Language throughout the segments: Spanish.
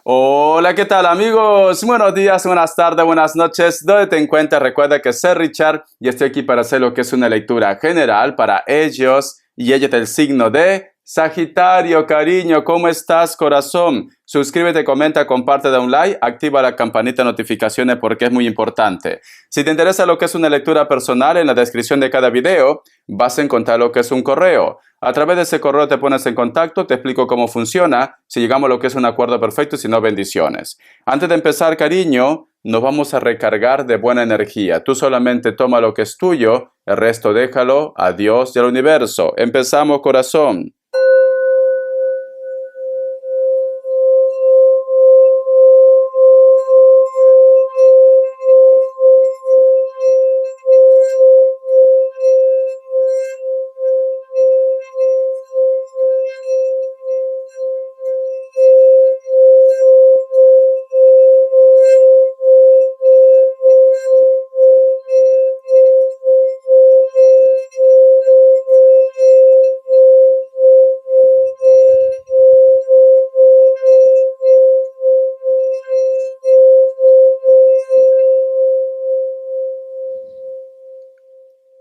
Hola, ¿qué tal amigos? Buenos días, buenas tardes, buenas noches. ¿Dónde te encuentras? Recuerda que soy Richard y estoy aquí para hacer lo que es una lectura general para ellos y ella del signo de Sagitario. Cariño, ¿cómo estás, corazón? Suscríbete, comenta, comparte, da un like, activa la campanita de notificaciones porque es muy importante. Si te interesa lo que es una lectura personal, en la descripción de cada video vas a encontrar lo que es un correo. A través de ese correo te pones en contacto, te explico cómo funciona, si llegamos a lo que es un acuerdo perfecto y si no, bendiciones. Antes de empezar, cariño, nos vamos a recargar de buena energía. Tú solamente toma lo que es tuyo, el resto déjalo a Dios y al universo. Empezamos, corazón.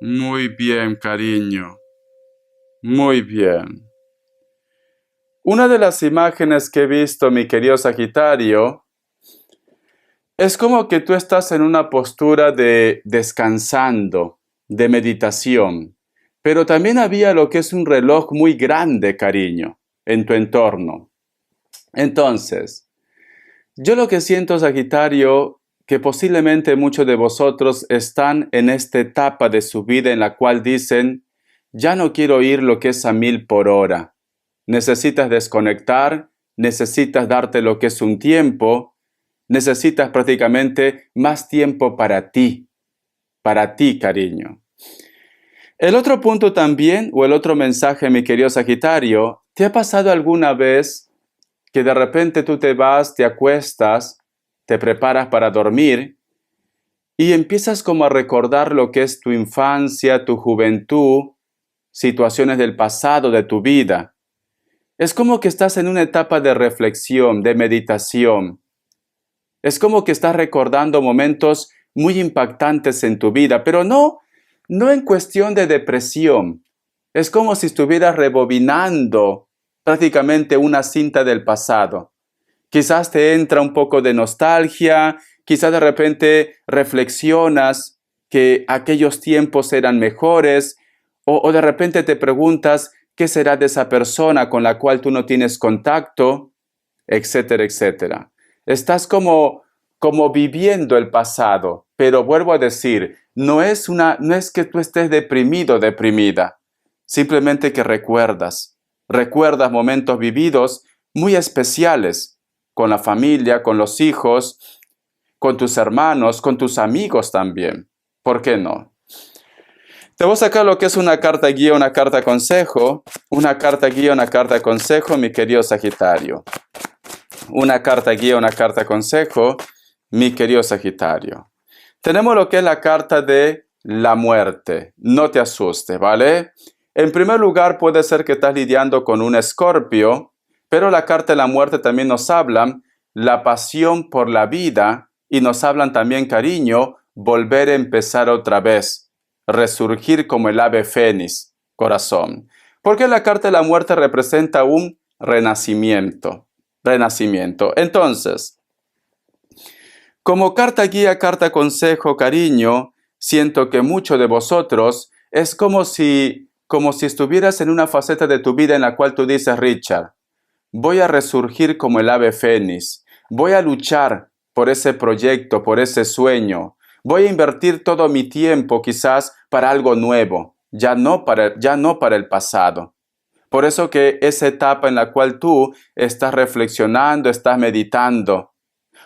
Muy bien, cariño. Muy bien. Una de las imágenes que he visto, mi querido Sagitario, es como que tú estás en una postura de descansando, de meditación, pero también había lo que es un reloj muy grande, cariño, en tu entorno. Entonces, yo lo que siento, Sagitario, que posiblemente muchos de vosotros están en esta etapa de su vida en la cual dicen, ya no quiero oír lo que es a 1000 por hora. Necesitas desconectar, necesitas darte lo que es un tiempo, necesitas prácticamente más tiempo para ti, cariño. El otro punto también, o el otro mensaje, mi querido Sagitario, ¿te ha pasado alguna vez que de repente tú te vas, te acuestas, te preparas para dormir y empiezas como a recordar lo que es tu infancia, tu juventud, situaciones del pasado de tu vida? Es como que estás en una etapa de reflexión, de meditación. Es como que estás recordando momentos muy impactantes en tu vida, pero no en cuestión de depresión. Es como si estuvieras rebobinando prácticamente una cinta del pasado. Quizás te entra un poco de nostalgia, quizás de repente reflexionas que aquellos tiempos eran mejores, o de repente te preguntas qué será de esa persona con la cual tú no tienes contacto, etcétera, etcétera. Estás como viviendo el pasado, pero vuelvo a decir, no es que tú estés deprimido, deprimida, simplemente que recuerdas momentos vividos muy especiales con la familia, con los hijos, con tus hermanos, con tus amigos también. ¿Por qué no? Te voy a sacar lo que es una carta guía, una carta consejo, una carta guía, una carta consejo, mi querido Sagitario. Una carta guía, una carta consejo, mi querido Sagitario. Tenemos lo que es la carta de la muerte. No te asustes, ¿vale? En primer lugar, puede ser que estás lidiando con un Escorpio, pero la carta de la muerte también nos hablan la pasión por la vida y nos hablan también, cariño, volver a empezar otra vez, resurgir como el ave fénix, corazón. Porque la carta de la muerte representa un renacimiento. Entonces, como carta guía, carta consejo, cariño, siento que muchos de vosotros es como si estuvieras en una faceta de tu vida en la cual tú dices, Richard, voy a resurgir como el ave fénix, voy a luchar por ese proyecto, por ese sueño, voy a invertir todo mi tiempo quizás para algo nuevo, ya no para el pasado. Por eso que esa etapa en la cual tú estás reflexionando, estás meditando,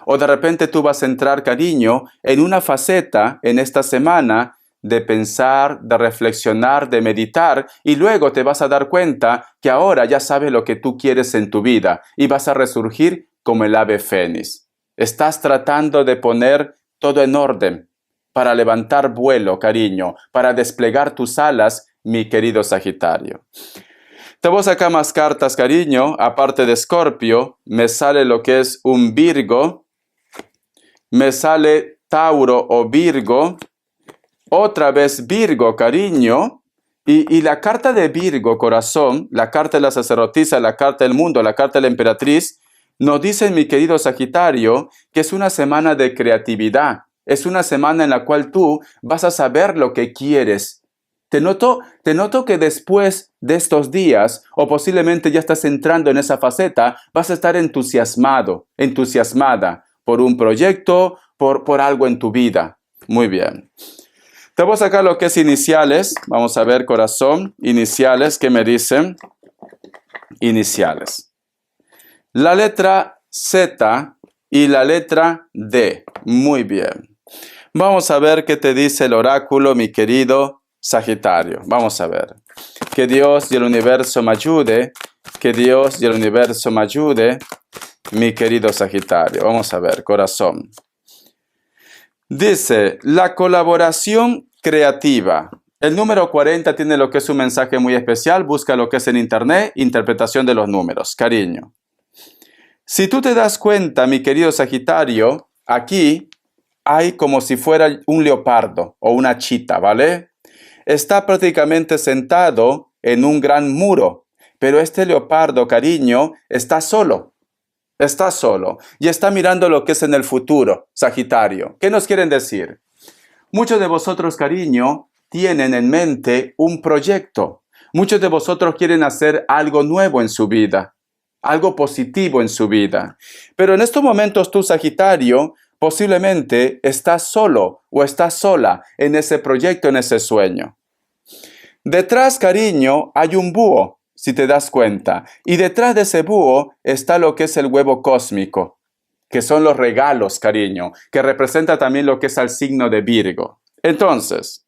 o de repente tú vas a entrar, cariño, en una faceta en esta semana de pensar, de reflexionar, de meditar, y luego te vas a dar cuenta que ahora ya sabes lo que tú quieres en tu vida y vas a resurgir como el ave fénix. Estás tratando de poner todo en orden para levantar vuelo, cariño, para desplegar tus alas, mi querido Sagitario. Te voy a sacar más cartas, cariño. Aparte de Escorpio, me sale lo que es un Virgo. Me sale Tauro o Virgo. Otra vez Virgo, cariño. Y la carta de Virgo, corazón, la carta de la sacerdotisa, la carta del mundo, la carta de la emperatriz, nos dice, mi querido Sagitario, que es una semana de creatividad. Es una semana en la cual tú vas a saber lo que quieres. Te noto que después de estos días, o posiblemente ya estás entrando en esa faceta, vas a estar entusiasmado, entusiasmada por un proyecto, por algo en tu vida. Muy bien. Te voy a sacar lo que es iniciales. Vamos a ver, corazón. Iniciales, ¿qué me dicen? Iniciales. La letra Z y la letra D. Muy bien. Vamos a ver qué te dice el oráculo, mi querido Sagitario. Vamos a ver. Que Dios y el universo me ayude. Que Dios y el universo me ayude, mi querido Sagitario. Vamos a ver, corazón. Dice, la colaboración creativa. El número 40 tiene lo que es un mensaje muy especial. Busca lo que es en internet, interpretación de los números. Cariño. Si tú te das cuenta, mi querido Sagitario, aquí hay como si fuera un leopardo o una chita, ¿vale? Está prácticamente sentado en un gran muro, pero este leopardo, cariño, está solo. Está solo y está mirando lo que es en el futuro, Sagitario. ¿Qué nos quieren decir? Muchos de vosotros, cariño, tienen en mente un proyecto. Muchos de vosotros quieren hacer algo nuevo en su vida, algo positivo en su vida. Pero en estos momentos tú, Sagitario, posiblemente estás solo o estás sola en ese proyecto, en ese sueño. Detrás, cariño, hay un búho, si te das cuenta. Y detrás de ese búho está lo que es el huevo cósmico, que son los regalos, cariño, que representa también lo que es el signo de Virgo. Entonces,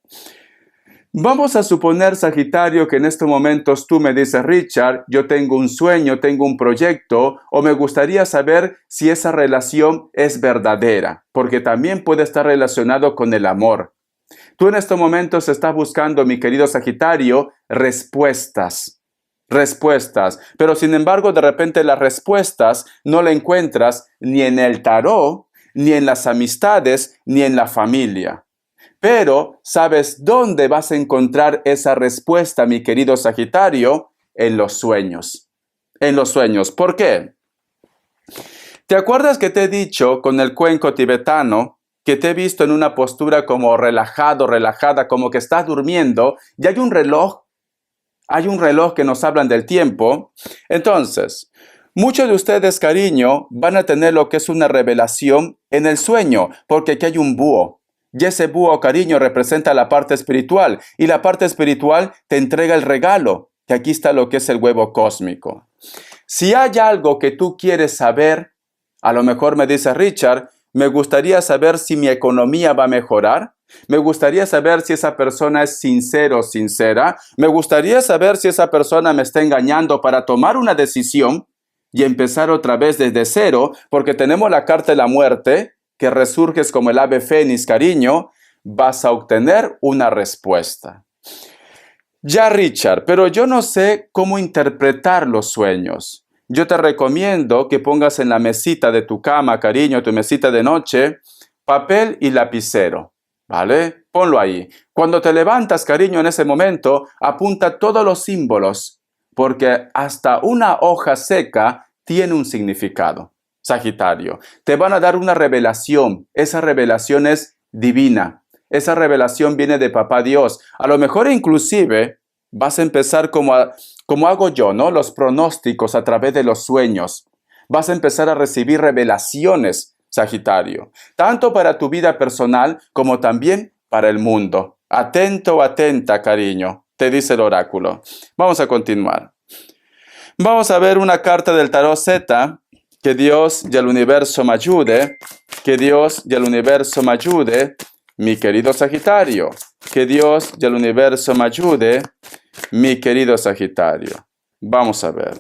vamos a suponer, Sagitario, que en estos momentos tú me dices, Richard, yo tengo un sueño, tengo un proyecto, o me gustaría saber si esa relación es verdadera, porque también puede estar relacionado con el amor. Tú en estos momentos estás buscando, mi querido Sagitario, respuestas, pero sin embargo de repente las respuestas no las encuentras ni en el tarot, ni en las amistades, ni en la familia. Pero ¿sabes dónde vas a encontrar esa respuesta, mi querido Sagitario? En los sueños. En los sueños. ¿Por qué? ¿Te acuerdas que te he dicho con el cuenco tibetano que te he visto en una postura como relajado, relajada, como que estás durmiendo y hay un reloj que nos hablan del tiempo? Entonces, muchos de ustedes, cariño, van a tener lo que es una revelación en el sueño, porque aquí hay un búho. Y ese búho, cariño, representa la parte espiritual. Y la parte espiritual te entrega el regalo, que aquí está lo que es el huevo cósmico. Si hay algo que tú quieres saber, a lo mejor me dice Richard, me gustaría saber si mi economía va a mejorar. Me gustaría saber si esa persona es sincero o sincera. Me gustaría saber si esa persona me está engañando para tomar una decisión y empezar otra vez desde cero, porque tenemos la carta de la muerte, que resurges como el ave fénix, cariño. Vas a obtener una respuesta. Ya, Richard, pero yo no sé cómo interpretar los sueños. Yo te recomiendo que pongas en la mesita de tu cama, cariño, tu mesita de noche, papel y lapicero, ¿vale? Ponlo ahí. Cuando te levantas, cariño, en ese momento, apunta todos los símbolos, porque hasta una hoja seca tiene un significado. Sagitario, te van a dar una revelación. Esa revelación es divina. Esa revelación viene de Papá Dios. A lo mejor inclusive vas a empezar como hago yo, ¿no? Los pronósticos a través de los sueños. Vas a empezar a recibir revelaciones, Sagitario, tanto para tu vida personal como también para el mundo. Atento, atenta, cariño, te dice el oráculo. Vamos a continuar. Vamos a ver una carta del tarot Z. Que Dios y el universo me ayude. Que Dios y el universo me ayude, mi querido Sagitario. Que Dios y el universo me ayude, mi querido Sagitario. Vamos a ver.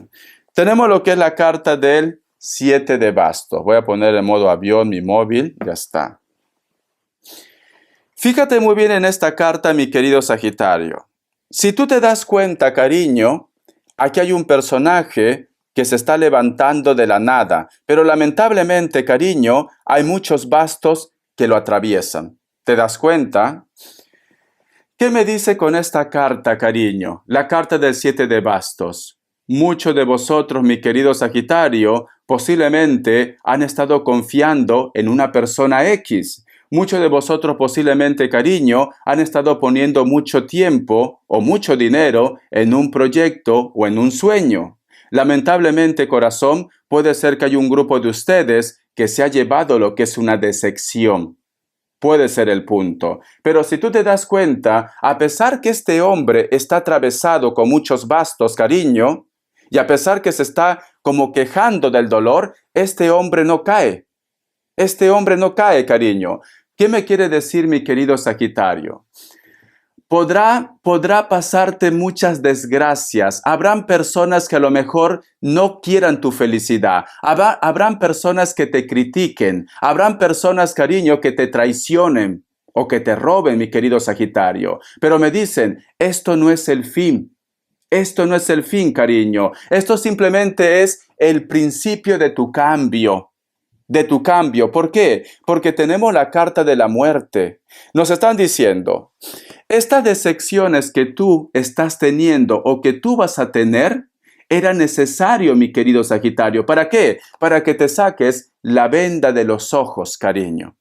Tenemos lo que es la carta del 7 de bastos. Voy a poner en modo avión mi móvil. Ya está. Fíjate muy bien en esta carta, mi querido Sagitario. Si tú te das cuenta, cariño, aquí hay un personaje que se está levantando de la nada, pero lamentablemente, cariño, hay muchos bastos que lo atraviesan. ¿Te das cuenta? ¿Qué me dice con esta carta, cariño? La carta del 7 de bastos. Muchos de vosotros, mi querido Sagitario, posiblemente han estado confiando en una persona X. Muchos de vosotros posiblemente, cariño, han estado poniendo mucho tiempo o mucho dinero en un proyecto o en un sueño. Lamentablemente, corazón, puede ser que hay un grupo de ustedes que se ha llevado lo que es una decepción. Puede ser el punto. Pero si tú te das cuenta, a pesar que este hombre está atravesado con muchos bastos, cariño, y a pesar que se está como quejando del dolor, este hombre no cae. Este hombre no cae, cariño. ¿Qué me quiere decir mi querido Sagitario? Podrá pasarte muchas desgracias. Habrán personas que a lo mejor no quieran tu felicidad. Habrán personas que te critiquen. Habrán personas, cariño, que te traicionen o que te roben, mi querido Sagitario. Pero me dicen, esto no es el fin. Esto no es el fin, cariño. Esto simplemente es el principio de tu cambio. De tu cambio. ¿Por qué? Porque tenemos la carta de la muerte. Nos están diciendo, estas decepciones que tú estás teniendo o que tú vas a tener, era necesario, mi querido Sagitario. ¿Para qué? Para que te saques la venda de los ojos, cariño.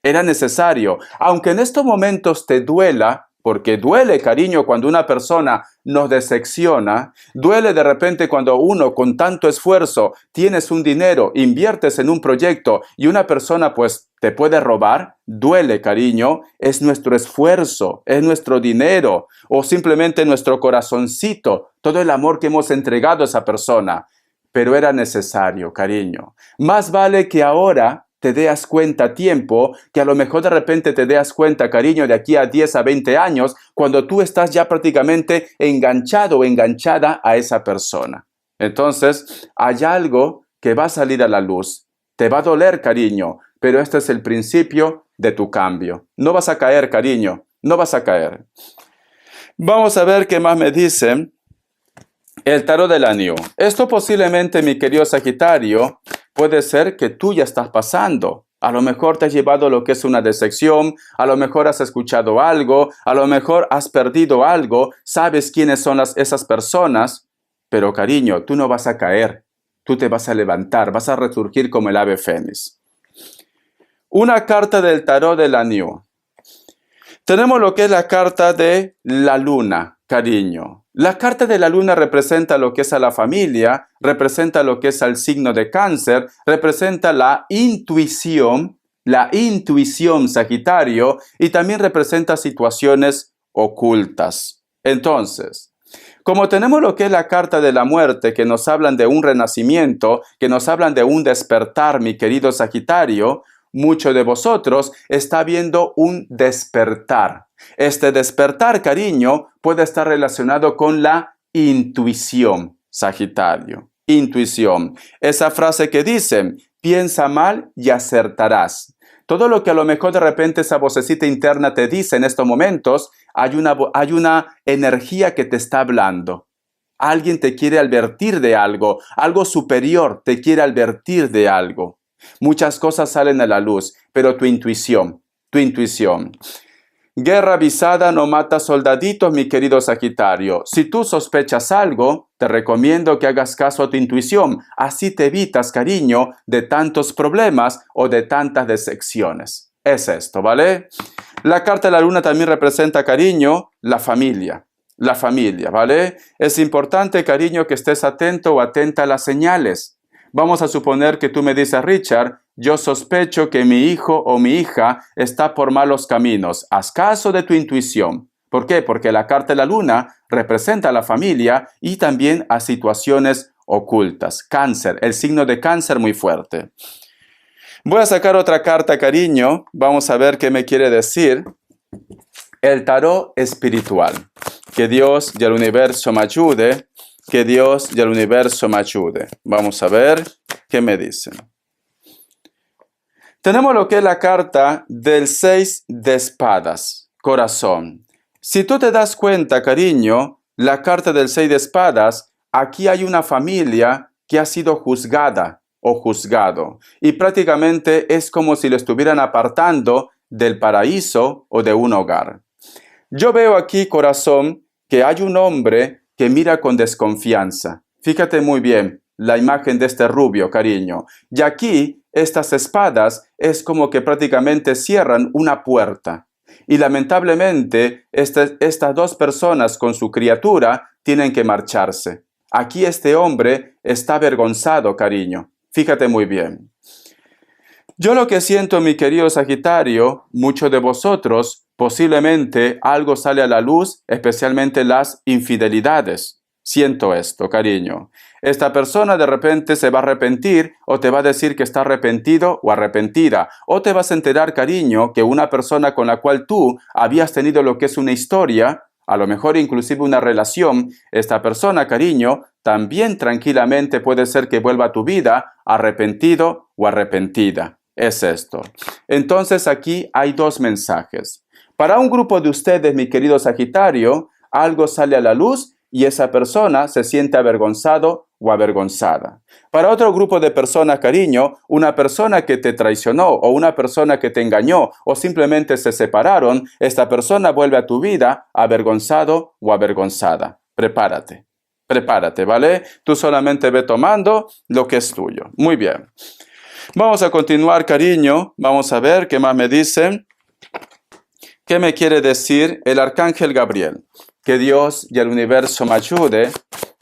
Era necesario. Aunque en estos momentos te duela, porque duele, cariño, cuando una persona nos decepciona, duele de repente cuando uno con tanto esfuerzo tienes un dinero, inviertes en un proyecto y una persona pues te puede robar, duele, cariño, es nuestro esfuerzo, es nuestro dinero o simplemente nuestro corazoncito, todo el amor que hemos entregado a esa persona. Pero era necesario, cariño. Más vale que ahora te das cuenta a tiempo, que a lo mejor de repente te das cuenta, cariño, de aquí a 10 a 20 años, cuando tú estás ya prácticamente enganchado o enganchada a esa persona. Entonces, hay algo que va a salir a la luz. Te va a doler, cariño, pero este es el principio de tu cambio. No vas a caer, cariño, no vas a caer. Vamos a ver qué más me dicen. El tarot del anillo. Esto posiblemente, mi querido Sagitario, puede ser que tú ya estás pasando. A lo mejor te has llevado lo que es una decepción, a lo mejor has escuchado algo, a lo mejor has perdido algo, sabes quiénes son esas personas, pero cariño, tú no vas a caer, tú te vas a levantar, vas a resurgir como el ave fénix. Una carta del tarot del anillo. Tenemos lo que es la carta de la luna, cariño. La carta de la luna representa lo que es a la familia, representa lo que es al signo de Cáncer, representa la intuición, Sagitario, y también representa situaciones ocultas. Entonces, como tenemos lo que es la carta de la muerte, que nos hablan de un renacimiento, que nos hablan de un despertar, mi querido Sagitario, muchos de vosotros está viendo un despertar. Este despertar, cariño, puede estar relacionado con la intuición, Sagitario. Intuición. Esa frase que dicen, piensa mal y acertarás. Todo lo que a lo mejor de repente esa vocecita interna te dice en estos momentos, hay una energía que te está hablando. Alguien te quiere advertir de algo, algo superior te quiere advertir de algo. Muchas cosas salen a la luz, pero tu intuición. Guerra avisada no mata soldaditos, mi querido Sagitario. Si tú sospechas algo, te recomiendo que hagas caso a tu intuición. Así te evitas, cariño, de tantos problemas o de tantas decepciones. Es esto, ¿vale? La carta de la luna también representa, cariño, la familia. La familia, ¿vale? Es importante, cariño, que estés atento o atenta a las señales. Vamos a suponer que tú me dices, Richard, yo sospecho que mi hijo o mi hija está por malos caminos. Haz caso de tu intuición. ¿Por qué? Porque la carta de la luna representa a la familia y también a situaciones ocultas. Cáncer, el signo de Cáncer muy fuerte. Voy a sacar otra carta, cariño. Vamos a ver qué me quiere decir. El tarot espiritual. Que Dios y el universo me ayude. Que Dios y el universo me ayude. Vamos a ver qué me dicen. Tenemos lo que es la carta del 6 de espadas, corazón. Si tú te das cuenta, cariño, la carta del 6 de espadas aquí hay una familia que ha sido juzgada o juzgado. Y prácticamente es como si lo estuvieran apartando del paraíso o de un hogar. Yo veo aquí, corazón, que hay un hombre que mira con desconfianza. Fíjate muy bien la imagen de este rubio, cariño. Y aquí, estas espadas es como que prácticamente cierran una puerta. Y lamentablemente, estas dos personas con su criatura tienen que marcharse. Aquí este hombre está avergonzado, cariño. Fíjate muy bien. Yo lo que siento, mi querido Sagitario, muchos de vosotros, posiblemente algo sale a la luz, especialmente las infidelidades. Siento esto, cariño. Esta persona de repente se va a arrepentir o te va a decir que está arrepentido o arrepentida. O te vas a enterar, cariño, que una persona con la cual tú habías tenido lo que es una historia, a lo mejor inclusive una relación, esta persona, cariño, también tranquilamente puede ser que vuelva a tu vida arrepentido o arrepentida. Es esto. Entonces aquí hay dos mensajes. Para un grupo de ustedes, mi querido Sagitario, algo sale a la luz y esa persona se siente avergonzado o avergonzada. Para otro grupo de personas, cariño, una persona que te traicionó o una persona que te engañó o simplemente se separaron, esta persona vuelve a tu vida avergonzado o avergonzada. Prepárate, prepárate, ¿vale? Tú solamente ve tomando lo que es tuyo. Muy bien. Vamos a continuar, cariño. Vamos a ver qué más me dicen. ¿Qué me quiere decir el arcángel Gabriel? Que Dios y el universo me ayude,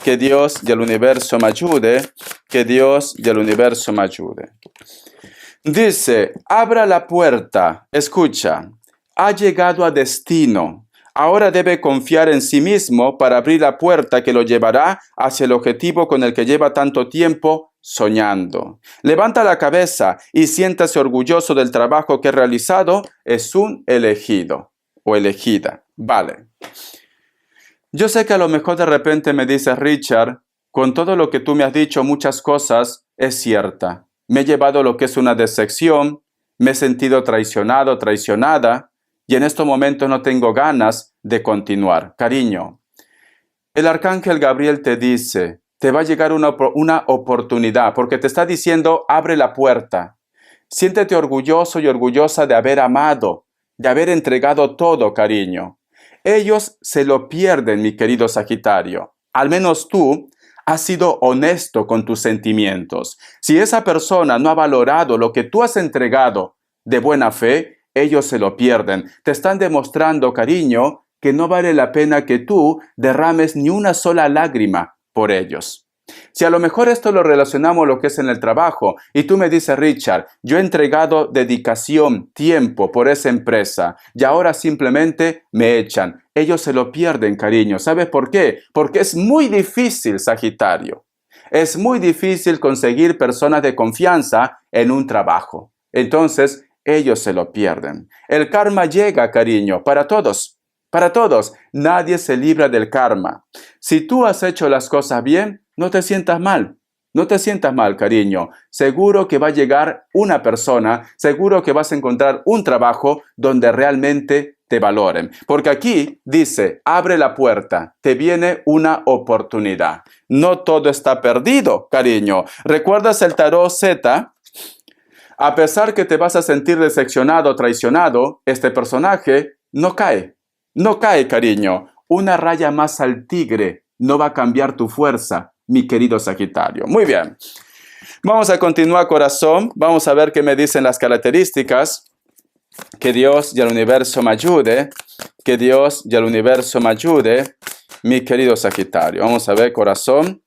que Dios y el universo me ayude, que Dios y el universo me ayude. Dice, abra la puerta, escucha, ha llegado a destino. Ahora debe confiar en sí mismo para abrir la puerta que lo llevará hacia el objetivo con el que lleva tanto tiempo soñando. Levanta la cabeza y siéntase orgulloso del trabajo que ha realizado. Es un elegido o elegida. Vale. Yo sé que a lo mejor de repente me dices, Richard, con todo lo que tú me has dicho, muchas cosas es cierta. Me he llevado lo que es una decepción, me he sentido traicionado, traicionada, y en estos momentos no tengo ganas de continuar. Cariño, el arcángel Gabriel te dice, te va a llegar una oportunidad, porque te está diciendo, abre la puerta. Siéntete orgulloso y orgullosa de haber amado, de haber entregado todo, cariño. Ellos se lo pierden, mi querido Sagitario. Al menos tú has sido honesto con tus sentimientos. Si esa persona no ha valorado lo que tú has entregado de buena fe, ellos se lo pierden. Te están demostrando, cariño, que no vale la pena que tú derrames ni una sola lágrima por ellos. Si a lo mejor esto lo relacionamos a lo que es en el trabajo y tú me dices, Richard, yo he entregado dedicación, tiempo por esa empresa y ahora simplemente me echan. Ellos se lo pierden, cariño. ¿Sabes por qué? Porque es muy difícil, Sagitario. Es muy difícil conseguir personas de confianza en un trabajo. Entonces, ellos se lo pierden. El karma llega, cariño, para todos. Para todos. Nadie se libra del karma. Si tú has hecho las cosas bien, no te sientas mal. No te sientas mal, cariño. Seguro que va a llegar una persona, seguro que vas a encontrar un trabajo donde realmente te valoren. Porque aquí dice, abre la puerta, te viene una oportunidad. No todo está perdido, cariño. ¿Recuerdas el tarot Z? A pesar que te vas a sentir decepcionado, traicionado, este personaje no cae. No cae, cariño. Una raya más al tigre no va a cambiar tu fuerza, mi querido Sagitario. Muy bien. Vamos a continuar, corazón. Vamos a ver qué me dicen las características. Que Dios y el universo me ayude. Que Dios y el universo me ayude, mi querido Sagitario. Vamos a ver, corazón.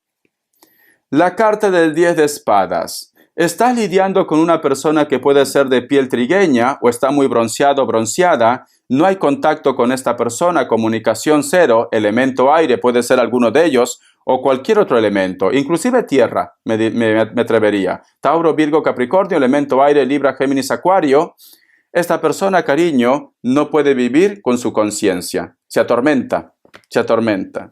La carta del 10 de espadas. ¿Estás lidiando con una persona que puede ser de piel trigueña o está muy bronceado o bronceada? No hay contacto con esta persona, comunicación cero, elemento aire puede ser alguno de ellos o cualquier otro elemento, inclusive tierra, me atrevería. Tauro, Virgo, Capricornio, elemento aire, Libra, Géminis, Acuario. Esta persona, cariño, no puede vivir con su conciencia. Se atormenta, se atormenta.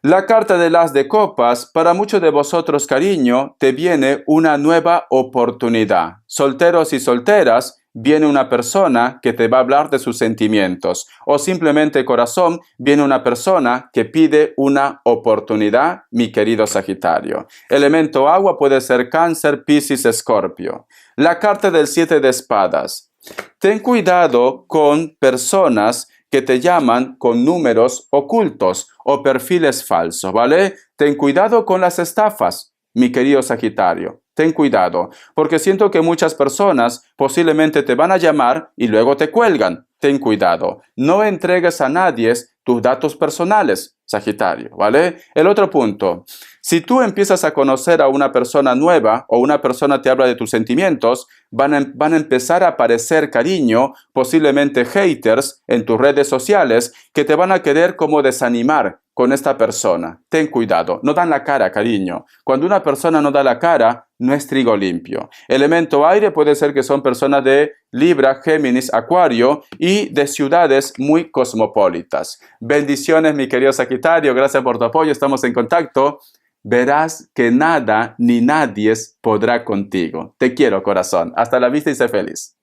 La carta del as de copas, para muchos de vosotros, cariño, te viene una nueva oportunidad. Solteros y solteras, viene una persona que te va a hablar de sus sentimientos. O simplemente corazón, viene una persona que pide una oportunidad, mi querido Sagitario. Elemento agua puede ser Cáncer, Piscis, Escorpio. La carta del 7 de espadas. Ten cuidado con personas que te llaman con números ocultos o perfiles falsos, ¿vale? Ten cuidado con las estafas, mi querido Sagitario. Ten cuidado, porque siento que muchas personas posiblemente te van a llamar y luego te cuelgan. Ten cuidado. No entregues a nadie tus datos personales, Sagitario, ¿vale? El otro punto. Si tú empiezas a conocer a una persona nueva o una persona te habla de tus sentimientos, van a empezar a aparecer, cariño, posiblemente haters en tus redes sociales que te van a querer como desanimar con esta persona. Ten cuidado, no dan la cara, cariño. Cuando una persona no da la cara, no es trigo limpio. Elemento aire puede ser que son personas de Libra, Géminis, Acuario y de ciudades muy cosmopolitas. Bendiciones, mi querido Sagitario. Gracias por tu apoyo. Estamos en contacto. Verás que nada ni nadie podrá contigo. Te quiero, corazón. Hasta la vista y sé feliz.